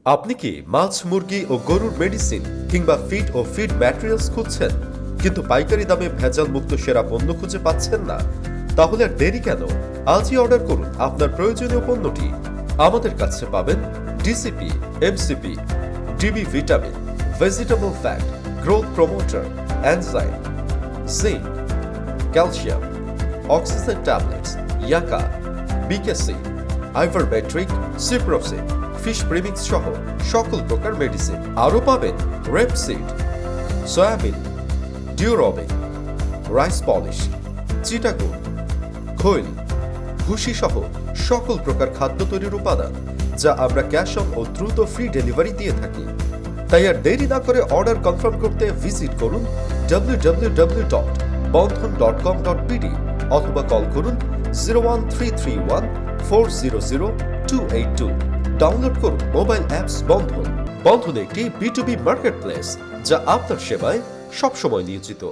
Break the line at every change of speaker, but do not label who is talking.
আপনি কি মাছ, মুরগি ও গরুর মেডিসিন কিংবা ফিড ও ফিড ম্যাটেরিয়ালস খুঁজছেন কিন্তু পাইকারি দামে ভেজাল মুক্ত সেরা পণ্য খুঁজে পাচ্ছেন না? তাহলে আর দেরি কেন? আজই অর্ডার করুন আপনার প্রয়োজনীয় পণ্যটি। আমাদের কাছে পাবেন DCP, MCP, DB vitamin, vegetable fat, growth promoter, enzyme, zinc, calcium, oxygen tablets, yucca, BKC, আইভারমেট্রিক, সিপ্রোসিন, ফিশ প্রিমিক্স সহ সকল প্রকার মেডিসিন। আরও পাবেন রেপসিড, সয়াবিন, ডিউরবিন, রাইস পলিশ, চিটাগুন, খৈল, ভুসি সহ সকল প্রকার খাদ্য তৈরির উপাদান যা আমরা ক্যাশ অন ও দ্রুত ফ্রি ডেলিভারি দিয়ে থাকি। তাই আর দেরি না করে অর্ডার কনফার্ম করতে ভিজিট করুন www.bandhan.com.bd অথবা কল করুন 01331400282। ডাউনলোড করুন মোবাইল অ্যাপস বন্ধন। বন্ধন একটি B2B মার্কেটপ্লেস যা আপনার সেবায় সবসময় নিয়োজিত।